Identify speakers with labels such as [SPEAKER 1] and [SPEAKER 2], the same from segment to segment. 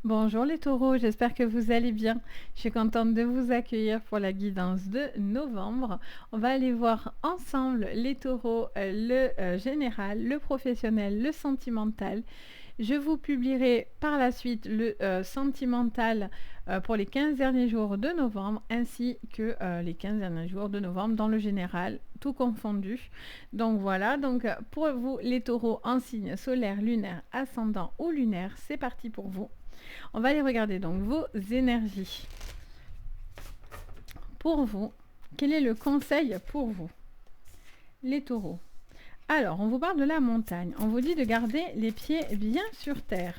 [SPEAKER 1] Bonjour les taureaux, j'espère que vous allez bien. Je suis contente de vous accueillir pour la guidance de novembre. On va aller voir ensemble les taureaux, le général, le professionnel, le sentimental. Je vous publierai par la suite le sentimental pour les 15 derniers jours de novembre ainsi que les 15 derniers jours de novembre dans le général, tout confondu. Donc voilà, donc pour vous les taureaux en signe solaire, lunaire, ascendant ou lunaire, c'est parti pour vous. On va aller regarder donc vos énergies. Pour vous, quel est le conseil pour vous, les taureaux? Alors, on vous parle de la montagne. On vous dit de garder les pieds bien sur terre.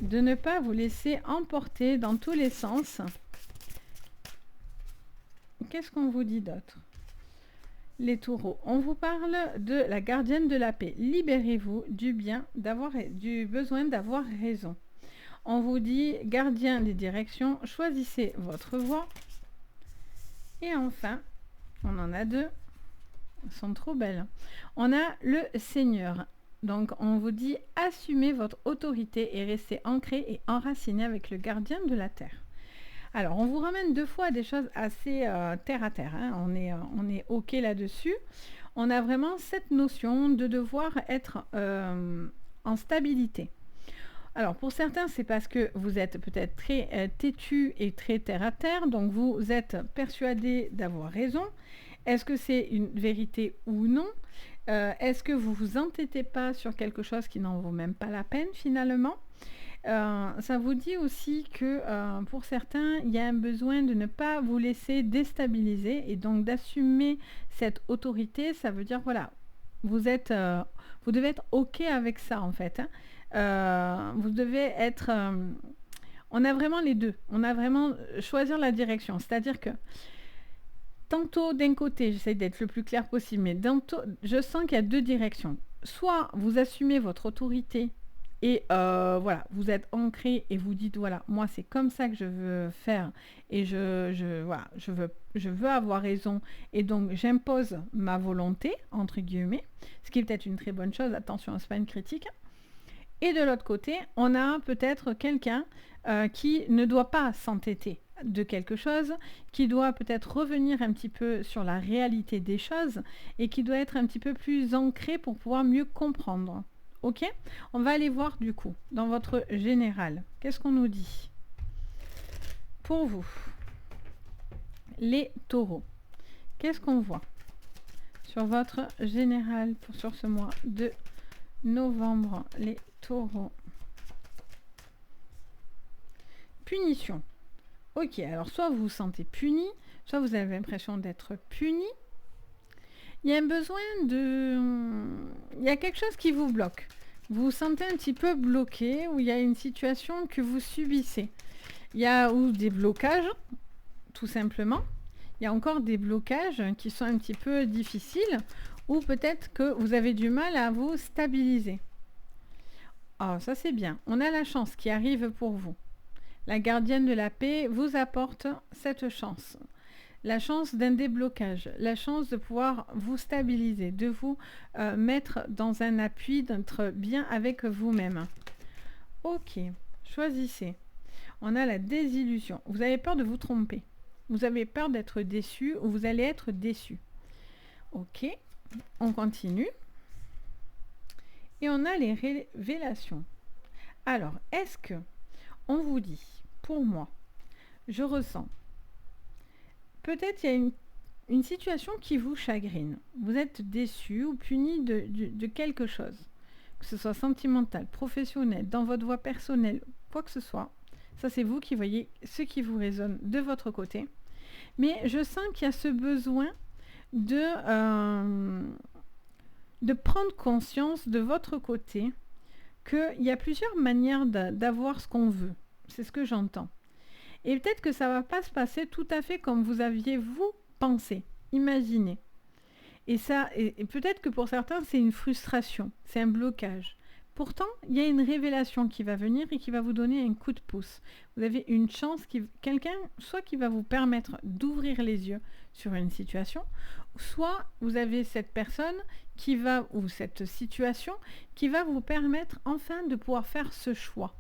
[SPEAKER 1] De ne pas vous laisser emporter dans tous les sens. Qu'est-ce qu'on vous dit d'autre? Les taureaux, on vous parle de la gardienne de la paix. Libérez-vous du besoin d'avoir raison. On vous dit gardien des directions, choisissez votre voie. Et enfin, on en a deux, elles sont trop belles. On a le Seigneur. Donc on vous dit assumez votre autorité et restez ancré et enraciné avec le gardien de la terre. Alors on vous ramène deux fois à des choses assez terre à terre, hein. On est ok là-dessus. On a vraiment cette notion de devoir être en stabilité. Alors pour certains, c'est parce que vous êtes peut-être très têtu et très terre à terre, donc vous êtes persuadé d'avoir raison. Est-ce que c'est une vérité ou non? Est-ce que vous vous entêtez pas sur quelque chose qui n'en vaut même pas la peine finalement? Ça vous dit aussi que pour certains, il y a un besoin de ne pas vous laisser déstabiliser et donc d'assumer cette autorité. Ça veut dire, voilà, vous devez être OK avec ça en fait, hein. Vous devez être... on a vraiment les deux. On a vraiment choisir la direction. C'est-à-dire que tantôt d'un côté, j'essaie d'être le plus clair possible, mais tantôt, je sens qu'il y a deux directions. Soit vous assumez votre autorité et voilà, vous êtes ancré et vous dites voilà, moi c'est comme ça que je veux faire et voilà, je veux avoir raison et donc j'impose ma volonté entre guillemets, ce qui est peut-être une très bonne chose. Attention, c'est pas une critique. Et de l'autre côté, on a peut-être quelqu'un qui ne doit pas s'entêter de quelque chose, qui doit peut-être revenir un petit peu sur la réalité des choses et qui doit être un petit peu plus ancré pour pouvoir mieux comprendre. Ok? On va aller voir du coup, dans votre général. Qu'est-ce qu'on nous dit? Pour vous, les taureaux, qu'est-ce qu'on voit sur votre général sur ce mois de novembre, les taureaux? Punition. Ok, alors soit vous vous sentez puni, soit vous avez l'impression d'être puni. Il y a un besoin de... Il y a quelque chose qui vous bloque. Vous vous sentez un petit peu bloqué, ou il y a une situation que vous subissez. Il y a ou des blocages, tout simplement. Il y a encore des blocages qui sont un petit peu difficiles, ou peut-être que vous avez du mal à vous stabiliser. Oh, ça c'est bien. On a la chance qui arrive pour vous. La gardienne de la paix vous apporte cette chance. La chance d'un déblocage, la chance de pouvoir vous stabiliser, de vous mettre dans un appui, d'être bien avec vous-même. Ok, choisissez. On a la désillusion. Vous avez peur de vous tromper. Vous avez peur d'être déçu ou vous allez être déçu. Ok, on continue. Et on a les révélations. Alors, est-ce que on vous dit, pour moi, je ressens, peut-être il y a une situation qui vous chagrine. Vous êtes déçu ou puni de quelque chose, que ce soit sentimental, professionnel, dans votre voie personnelle, quoi que ce soit. Ça, c'est vous qui voyez ce qui vous résonne de votre côté. Mais je sens qu'il y a ce besoin de prendre conscience de votre côté qu'il y a plusieurs manières d'avoir ce qu'on veut. C'est ce que j'entends. Et peut-être que ça ne va pas se passer tout à fait comme vous aviez, vous, pensé, imaginé. Et peut-être que pour certains, c'est une frustration, c'est un blocage. Pourtant, il y a une révélation qui va venir et qui va vous donner un coup de pouce. Vous avez une chance, quelqu'un, soit qui va vous permettre d'ouvrir les yeux sur une situation, soit vous avez cette personne ou cette situation qui va vous permettre enfin de pouvoir faire ce choix.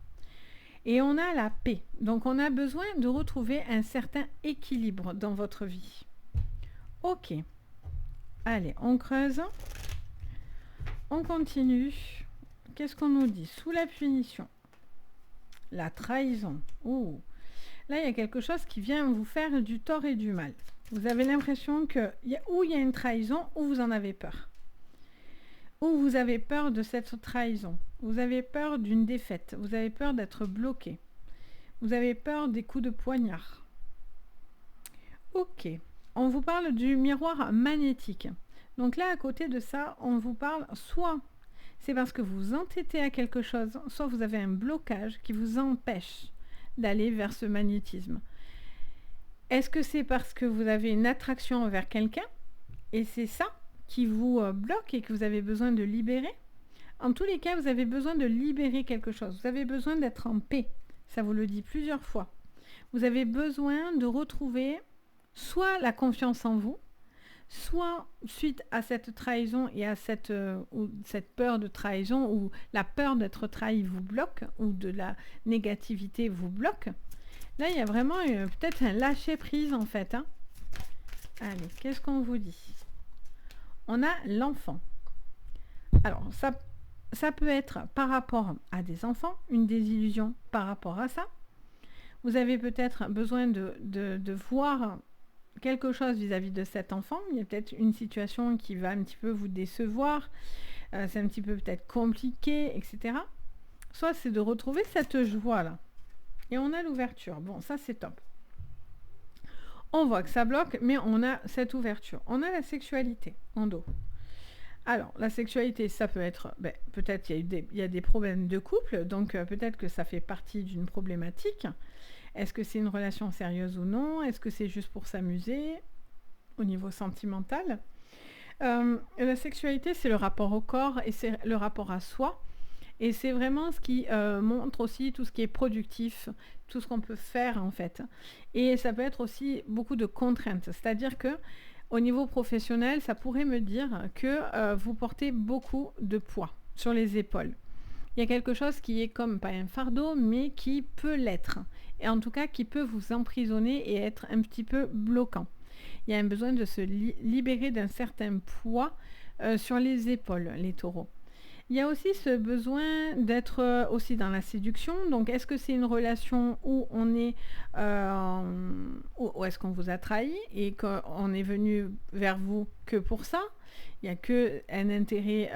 [SPEAKER 1] Et on a la paix. Donc on a besoin de retrouver un certain équilibre dans votre vie. Ok. Allez, on creuse. On continue. Qu'est-ce qu'on nous dit? Sous la punition. La trahison. Oh. Là, il y a quelque chose qui vient vous faire du tort et du mal. Vous avez l'impression que ou il y a une trahison, ou vous en avez peur. Ou vous avez peur de cette trahison. Vous avez peur d'une défaite. Vous avez peur d'être bloqué. Vous avez peur des coups de poignard. Ok. On vous parle du miroir magnétique. Donc là, à côté de ça, on vous parle soit c'est parce que vous vous entêtez à quelque chose, soit vous avez un blocage qui vous empêche d'aller vers ce magnétisme. Est-ce que c'est parce que vous avez une attraction envers quelqu'un et c'est ça qui vous bloque et que vous avez besoin de libérer? En tous les cas, vous avez besoin de libérer quelque chose. Vous avez besoin d'être en paix. Ça vous le dit plusieurs fois. Vous avez besoin de retrouver soit la confiance en vous, soit suite à cette trahison et à cette peur de trahison, ou la peur d'être trahi vous bloque, ou de la négativité vous bloque. Là, il y a vraiment peut-être un lâcher-prise en fait. Hein. Allez, qu'est-ce qu'on vous dit? On a l'enfant. Alors, ça peut être par rapport à des enfants, une désillusion par rapport à ça. Vous avez peut-être besoin de voir quelque chose vis-à-vis de cet enfant. Il y a peut-être une situation qui va un petit peu vous décevoir. C'est un petit peu peut-être compliqué, etc. Soit c'est de retrouver cette joie-là. Et on a l'ouverture. Bon, ça c'est top. On voit que ça bloque, mais on a cette ouverture. On a la sexualité en dos. Alors, la sexualité, ça peut être... peut-être il y a des problèmes de couple, donc peut-être que ça fait partie d'une problématique. Est-ce que c'est une relation sérieuse ou non? Est-ce que c'est juste pour s'amuser au niveau sentimental? La sexualité, c'est le rapport au corps et c'est le rapport à soi. Et c'est vraiment ce qui montre aussi tout ce qui est productif, tout ce qu'on peut faire en fait. Et ça peut être aussi beaucoup de contraintes. C'est-à-dire que au niveau professionnel, ça pourrait me dire que vous portez beaucoup de poids sur les épaules. Il y a quelque chose qui est comme, pas un fardeau, mais qui peut l'être. Et en tout cas, qui peut vous emprisonner et être un petit peu bloquant. Il y a un besoin de se libérer d'un certain poids sur les épaules, les taureaux. Il y a aussi ce besoin d'être aussi dans la séduction. Donc, est-ce que c'est une relation où on est... où est-ce qu'on vous a trahi et qu'on est venu vers vous que pour ça? Il n'y a qu'un intérêt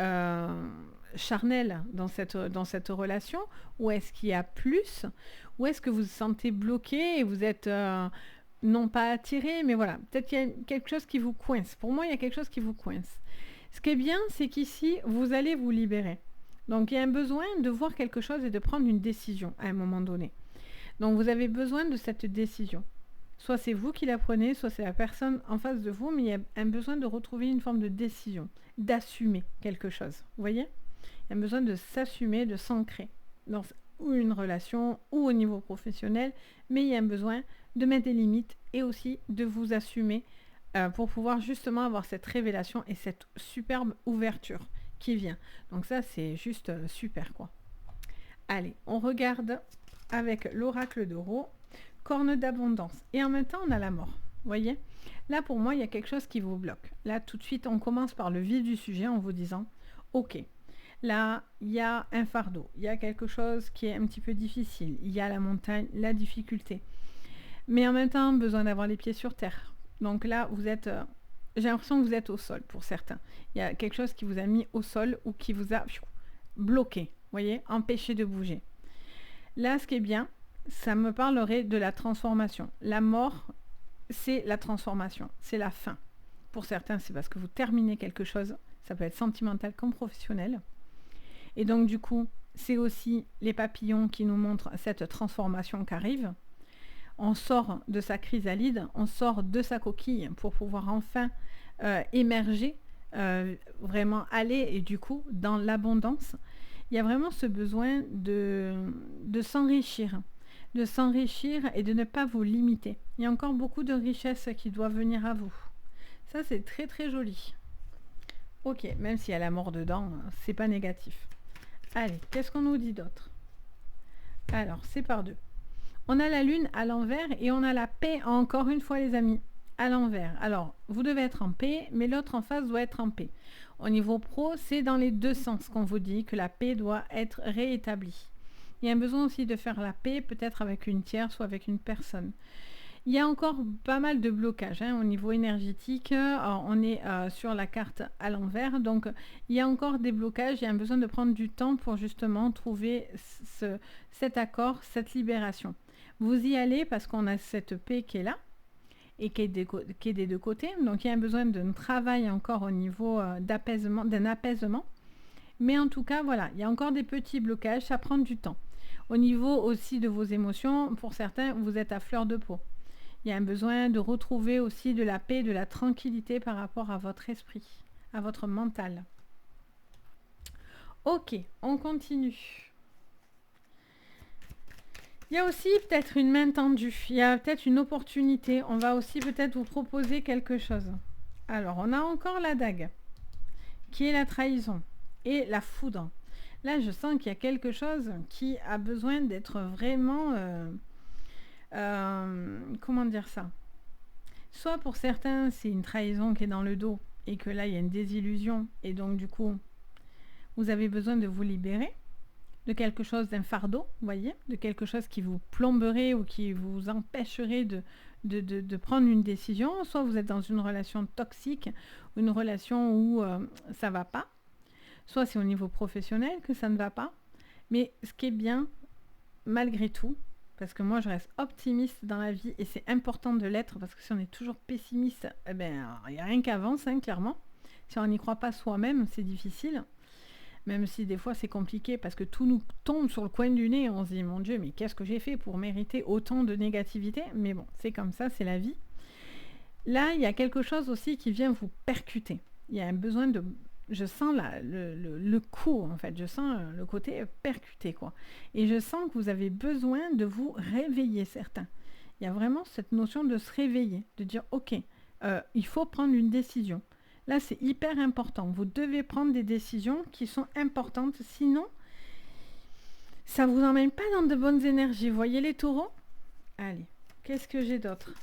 [SPEAKER 1] charnel dans cette relation? Ou est-ce qu'il y a plus? Ou est-ce que vous vous sentez bloqué et vous êtes... non pas attiré, mais voilà. Peut-être qu'il y a quelque chose qui vous coince. Pour moi, il y a quelque chose qui vous coince. Ce qui est bien, c'est qu'ici, vous allez vous libérer. Donc, il y a un besoin de voir quelque chose et de prendre une décision à un moment donné. Donc, vous avez besoin de cette décision. Soit c'est vous qui la prenez, soit c'est la personne en face de vous, mais il y a un besoin de retrouver une forme de décision, d'assumer quelque chose. Vous voyez? Il y a un besoin de s'assumer, de s'ancrer dans ou une relation ou au niveau professionnel, mais il y a un besoin de mettre des limites et aussi de vous assumer pour pouvoir justement avoir cette révélation et cette superbe ouverture qui vient. Donc ça, c'est juste super, quoi. Allez, on regarde avec l'oracle d'Oro, corne d'abondance. Et en même temps, on a la mort. Vous voyez? Là, pour moi, il y a quelque chose qui vous bloque. Là, tout de suite, on commence par le vif du sujet en vous disant, ok, là, il y a un fardeau, il y a quelque chose qui est un petit peu difficile, il y a la montagne, la difficulté. Mais en même temps, besoin d'avoir les pieds sur terre. Donc là, vous êtes... j'ai l'impression que vous êtes au sol pour certains. Il y a quelque chose qui vous a mis au sol ou qui vous a bloqué, vous voyez, empêché de bouger. Là, ce qui est bien, ça me parlerait de la transformation. La mort, c'est la transformation, c'est la fin. Pour certains, c'est parce que vous terminez quelque chose, ça peut être sentimental comme professionnel. Et donc, du coup, c'est aussi les papillons qui nous montrent cette transformation qui arrive. On sort de sa chrysalide, on sort de sa coquille pour pouvoir enfin émerger, vraiment aller et du coup dans l'abondance. Il y a vraiment ce besoin de s'enrichir et de ne pas vous limiter. Il y a encore beaucoup de richesses qui doivent venir à vous. Ça, c'est très très joli. Ok, même s'il y a la mort dedans, c'est pas négatif. Allez, qu'est-ce qu'on nous dit d'autre? Alors, c'est par deux. On a la lune à l'envers et on a la paix, encore une fois les amis, à l'envers. Alors, vous devez être en paix, mais l'autre en face doit être en paix. Au niveau pro, c'est dans les deux sens qu'on vous dit que la paix doit être réétablie. Il y a un besoin aussi de faire la paix, peut-être avec une tierce ou avec une personne. Il y a encore pas mal de blocages au niveau énergétique. On est sur la carte à l'envers, donc il y a encore des blocages. Il y a un besoin de prendre du temps pour justement trouver cet accord, cette libération. Vous y allez parce qu'on a cette paix qui est là et qui est des deux côtés. Donc il y a un besoin d'un travail encore au niveau d'apaisement, d'un apaisement. Mais en tout cas, voilà, il y a encore des petits blocages, ça prend du temps. Au niveau aussi de vos émotions, pour certains, vous êtes à fleur de peau. Il y a un besoin de retrouver aussi de la paix, de la tranquillité par rapport à votre esprit, à votre mental. Ok, on continue. Il y a aussi peut-être une main tendue, il y a peut-être une opportunité. On va aussi peut-être vous proposer quelque chose. Alors, on a encore la dague, qui est la trahison, et la foudre. Là, je sens qu'il y a quelque chose qui a besoin d'être vraiment... comment dire ça? Soit pour certains, c'est une trahison qui est dans le dos, et que là, il y a une désillusion, et donc du coup, vous avez besoin de vous libérer de quelque chose, d'un fardeau, vous voyez, de quelque chose qui vous plomberait ou qui vous empêcherait de prendre une décision. Soit vous êtes dans une relation toxique, une relation où ça ne va pas, soit c'est au niveau professionnel que ça ne va pas. Mais ce qui est bien, malgré tout, parce que moi je reste optimiste dans la vie et c'est important de l'être, parce que si on est toujours pessimiste, eh ben, il n'y a rien qui avance, clairement. Si on n'y croit pas soi-même, c'est difficile. Même si des fois c'est compliqué parce que tout nous tombe sur le coin du nez, on se dit mon Dieu, mais qu'est-ce que j'ai fait pour mériter autant de négativité? Mais bon, c'est comme ça, c'est la vie. Là, il y a quelque chose aussi qui vient vous percuter. Il y a un besoin de... Je sens le coup, en fait. Je sens le côté percuté, quoi. Et je sens que vous avez besoin de vous réveiller, certains. Il y a vraiment cette notion de se réveiller, de dire, ok, il faut prendre une décision. Là, c'est hyper important. Vous devez prendre des décisions qui sont importantes. Sinon, ça ne vous emmène pas dans de bonnes énergies. Vous voyez les taureaux? Allez, qu'est-ce que j'ai d'autre?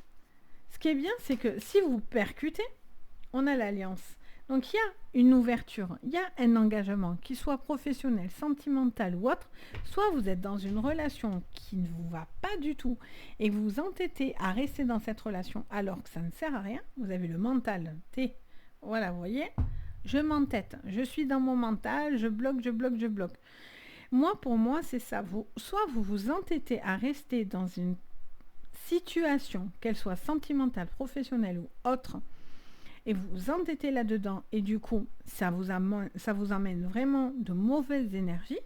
[SPEAKER 1] Ce qui est bien, c'est que si vous percutez, on a l'alliance. Donc, il y a une ouverture, il y a un engagement, qu'il soit professionnel, sentimental ou autre. Soit vous êtes dans une relation qui ne vous va pas du tout et vous vous entêtez à rester dans cette relation alors que ça ne sert à rien. Vous avez le mental T. Voilà, vous voyez, je m'entête, je suis dans mon mental, je bloque, je bloque, je bloque. Moi, pour moi, c'est ça. Soit vous vous entêtez à rester dans une situation, qu'elle soit sentimentale, professionnelle ou autre, et vous vous entêtez là-dedans, et du coup, ça vous emmène vraiment de mauvaises énergies,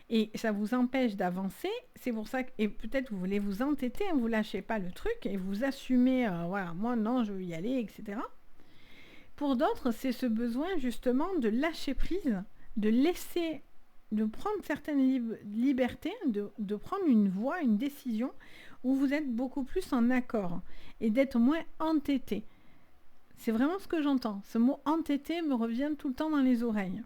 [SPEAKER 1] et ça vous empêche d'avancer. C'est pour ça que, et peut-être vous voulez vous entêter, vous lâchez pas le truc, et vous assumez, voilà, moi non, je veux y aller, etc. Pour d'autres, c'est ce besoin justement de lâcher prise, de laisser, de prendre certaines libertés, de prendre une voie, une décision où vous êtes beaucoup plus en accord et d'être moins entêté. C'est vraiment ce que j'entends. Ce mot entêté me revient tout le temps dans les oreilles.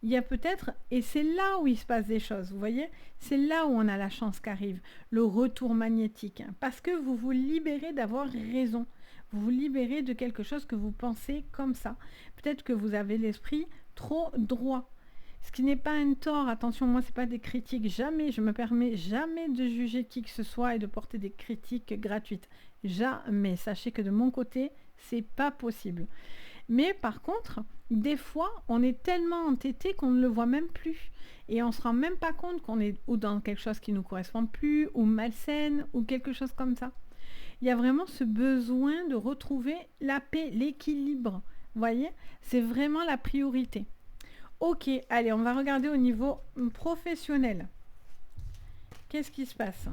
[SPEAKER 1] Il y a peut-être, et c'est là où il se passe des choses, vous voyez, c'est là où on a la chance qu'arrive, le retour magnétique, parce que vous vous libérez d'avoir raison. Vous vous libérez de quelque chose que vous pensez comme ça. Peut-être que vous avez l'esprit trop droit. Ce qui n'est pas un tort. Attention, moi, ce n'est pas des critiques. Jamais, je me permets jamais de juger qui que ce soit et de porter des critiques gratuites. Jamais. Sachez que de mon côté, c'est pas possible. Mais par contre, des fois, on est tellement entêté qu'on ne le voit même plus. Et on ne se rend même pas compte qu'on est ou dans quelque chose qui ne nous correspond plus, ou malsaine, ou quelque chose comme ça. Il y a vraiment ce besoin de retrouver la paix, l'équilibre. Vous voyez, c'est vraiment la priorité. Ok, allez, on va regarder au niveau professionnel. Qu'est-ce qui se passe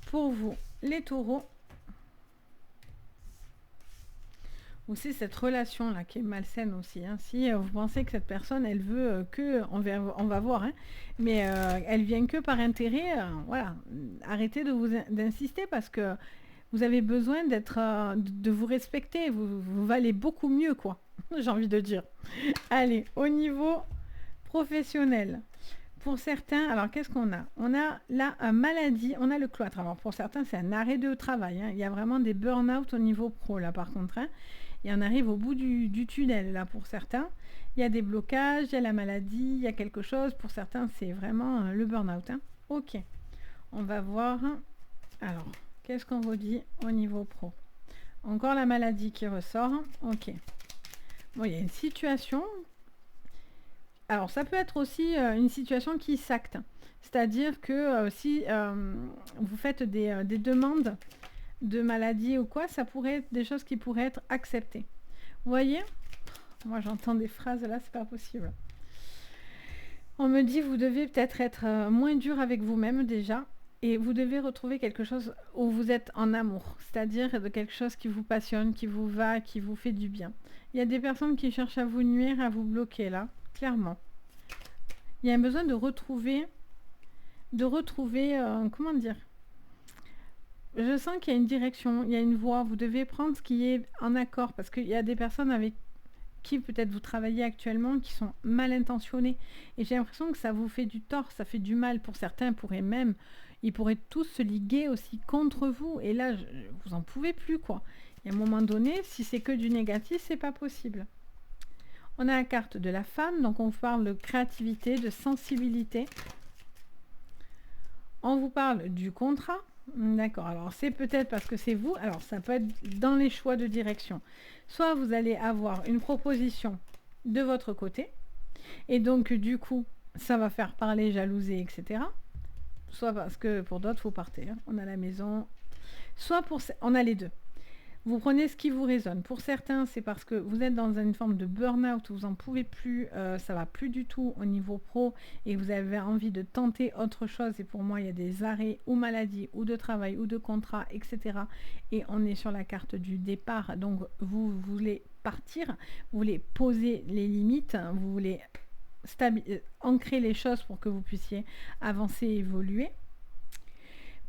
[SPEAKER 1] pour vous, les taureaux? Aussi cette relation-là qui est malsaine aussi. Si vous pensez que cette personne, elle veut que... On va voir, mais elle vient que par intérêt, voilà. Arrêtez d'insister parce que vous avez besoin de vous respecter. Vous valez beaucoup mieux, quoi. J'ai envie de dire. Allez, au niveau professionnel. Pour certains, alors qu'est-ce qu'on a? On a la maladie, on a le cloître. Alors pour certains, c'est un arrêt de travail, hein. Il y a vraiment des burn-out au niveau pro, là, par contre, hein. Et on arrive au bout du tunnel, là, pour certains. Il y a des blocages, il y a la maladie, il y a quelque chose. Pour certains, c'est vraiment le burn-out, hein. Ok, on va voir. Alors, qu'est-ce qu'on vous dit au niveau pro? Encore la maladie qui ressort. Ok. Bon, il y a une situation. Alors, ça peut être aussi une situation qui s'acte. C'est-à-dire que si vous faites des demandes de maladie ou quoi, ça pourrait être des choses qui pourraient être acceptées. Vous voyez? Moi, j'entends des phrases là, c'est pas possible. On me dit, vous devez peut-être être moins dur avec vous-même déjà, et vous devez retrouver quelque chose où vous êtes en amour, c'est-à-dire de quelque chose qui vous passionne, qui vous va, qui vous fait du bien. Il y a des personnes qui cherchent à vous nuire, à vous bloquer là, clairement. Il y a un besoin de retrouver, comment dire? Je sens qu'il y a une direction, il y a une voie, vous devez prendre ce qui est en accord, parce qu'il y a des personnes avec qui peut-être vous travaillez actuellement, qui sont mal intentionnées. Et j'ai l'impression que ça vous fait du tort, ça fait du mal. Pour certains, ils pourraient tous se liguer aussi contre vous. Et là, vous en pouvez plus, quoi. Et à un moment donné, si c'est que du négatif, c'est pas possible. On a la carte de la femme, donc on vous parle de créativité, de sensibilité. On vous parle du contrat. D'accord, alors c'est peut-être parce que c'est vous, alors ça peut être dans les choix de direction. Soit vous allez avoir une proposition de votre côté, et donc du coup, ça va faire parler, jalouser, etc. Soit parce que pour d'autres, vous partez, hein. On a la maison, soit on a les deux. Vous prenez ce qui vous résonne. Pour certains, c'est parce que vous êtes dans une forme de burn-out où vous n'en pouvez plus, ça va plus du tout au niveau pro et vous avez envie de tenter autre chose. Et pour moi, il y a des arrêts ou maladies ou de travail ou de contrat, etc. Et on est sur la carte du départ. Donc, vous voulez partir, vous voulez poser les limites, vous voulez ancrer les choses pour que vous puissiez avancer et évoluer.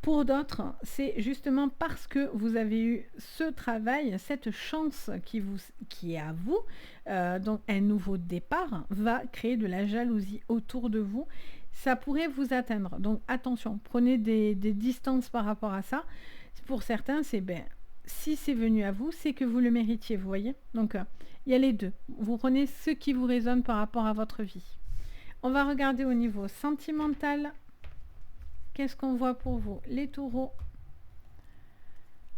[SPEAKER 1] Pour d'autres, c'est justement parce que vous avez eu ce travail, cette chance qui est à vous, donc un nouveau départ va créer de la jalousie autour de vous. Ça pourrait vous atteindre. Donc attention, prenez des distances par rapport à ça. Pour certains, c'est si c'est venu à vous, c'est que vous le méritiez, vous voyez. Donc il y a les deux. Vous prenez ce qui vous résonne par rapport à votre vie. On va regarder au niveau sentimental. Qu'est-ce qu'on voit pour vous, les taureaux?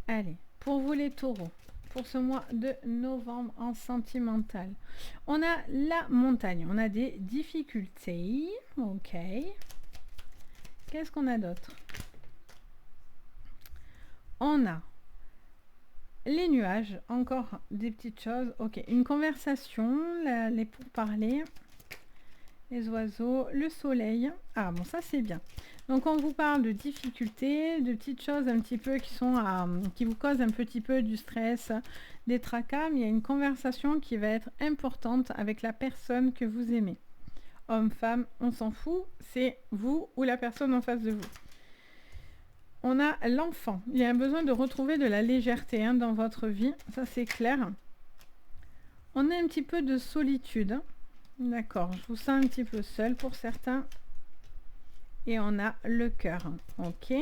[SPEAKER 1] Allez, pour vous les taureaux, pour ce mois de novembre en sentimental. On a la montagne, on a des difficultés. Ok. Qu'est-ce qu'on a d'autre? On a les nuages, encore des petites choses. Ok, une conversation, les pourparlers, les oiseaux, le soleil. Ah bon, ça c'est bien. Donc on vous parle de difficultés, de petites choses un petit peu qui vous causent un petit peu du stress, des tracas, mais il y a une conversation qui va être importante avec la personne que vous aimez. Homme, femme, on s'en fout, c'est vous ou la personne en face de vous. On a l'enfant. Il y a un besoin de retrouver de la légèreté dans votre vie, ça c'est clair. On a un petit peu de solitude. D'accord, je vous sens un petit peu seul pour certains. Et on a le cœur. Ok.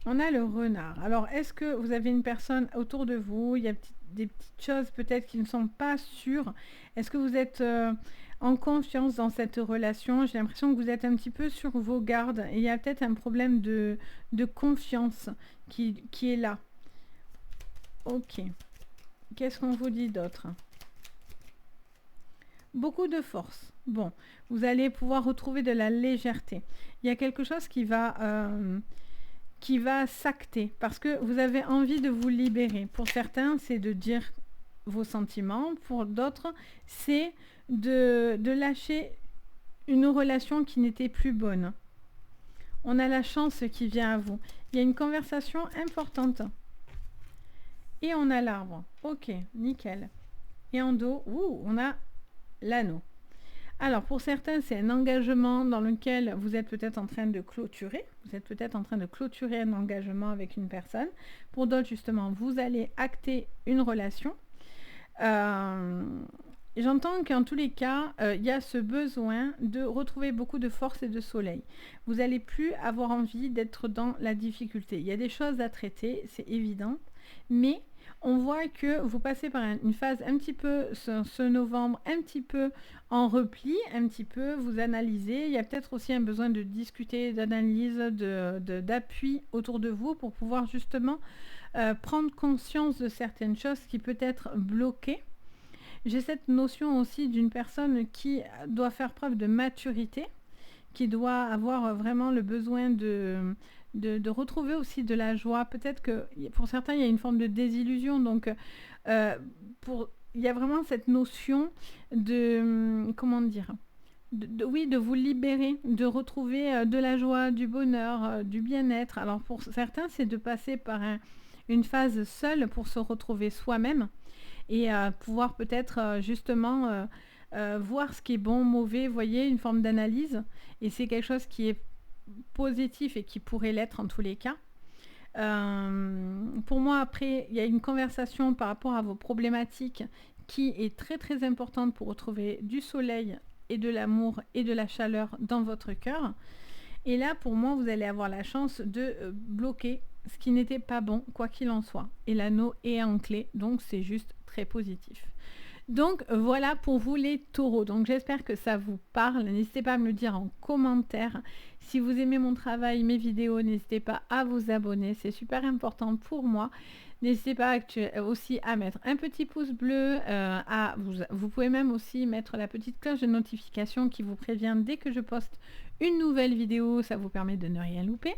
[SPEAKER 1] On a le renard. Alors, est-ce que vous avez une personne autour de vous? Il y a des petites choses peut-être qui ne sont pas sûres. Est-ce que vous êtes en confiance dans cette relation? J'ai l'impression que vous êtes un petit peu sur vos gardes. Et il y a peut-être un problème de confiance qui est là. Ok. Qu'est-ce qu'on vous dit d'autre? Beaucoup de force. Bon, vous allez pouvoir retrouver de la légèreté. Il y a quelque chose qui va s'acter parce que vous avez envie de vous libérer. Pour certains, c'est de dire vos sentiments. Pour d'autres, c'est de lâcher une relation qui n'était plus bonne. On a la chance qui vient à vous. Il y a une conversation importante. Et on a l'arbre. Ok, nickel. Et en dos, on a l'anneau. Alors, pour certains, c'est un engagement dans lequel vous êtes peut-être en train de clôturer. Vous êtes peut-être en train de clôturer un engagement avec une personne. Pour d'autres, justement, vous allez acter une relation. j'entends qu'en tous les cas, il y a ce besoin de retrouver beaucoup de force et de soleil. Vous n'allez plus avoir envie d'être dans la difficulté. Il y a des choses à traiter, c'est évident, mais on voit que vous passez par une phase un petit peu, ce novembre, un petit peu en repli, un petit peu, vous analysez. Il y a peut-être aussi un besoin de discuter, d'analyse, d'appui autour de vous pour pouvoir justement prendre conscience de certaines choses qui peut être bloquées. J'ai cette notion aussi d'une personne qui doit faire preuve de maturité, qui doit avoir vraiment le besoin de retrouver aussi de la joie. Peut-être que pour certains, il y a une forme de désillusion. Donc, il y a vraiment cette notion de, comment dire, oui, de vous libérer, de retrouver de la joie, du bonheur, du bien-être. Alors, pour certains, c'est de passer par une phase seule pour se retrouver soi-même et pouvoir peut-être justement voir ce qui est bon, mauvais, voyez, une forme d'analyse. Et c'est quelque chose qui est positif et qui pourrait l'être en tous les cas. Pour moi, après, il y a une conversation par rapport à vos problématiques qui est très très importante pour retrouver du soleil et de l'amour et de la chaleur dans votre cœur. Et là, pour moi, vous allez avoir la chance de bloquer ce qui n'était pas bon, quoi qu'il en soit. Et l'anneau est en clé, donc c'est juste très positif. Donc voilà pour vous les taureaux. Donc j'espère que ça vous parle. N'hésitez pas à me le dire en commentaire. Si vous aimez mon travail, mes vidéos, n'hésitez pas à vous abonner. C'est super important pour moi. N'hésitez pas aussi à mettre un petit pouce bleu. Vous pouvez même aussi mettre la petite cloche de notification qui vous prévient dès que je poste une nouvelle vidéo. Ça vous permet de ne rien louper.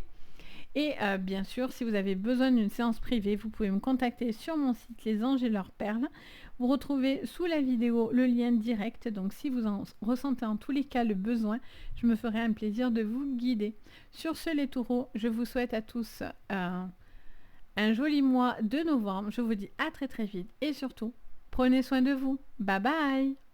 [SPEAKER 1] Et bien sûr, si vous avez besoin d'une séance privée, vous pouvez me contacter sur mon site Les Anges et leurs perles. Vous retrouvez sous la vidéo le lien direct. Donc si vous en ressentez en tous les cas le besoin, je me ferai un plaisir de vous guider. Sur ce les taureaux, je vous souhaite à tous un joli mois de novembre. Je vous dis à très très vite et surtout, prenez soin de vous. Bye bye!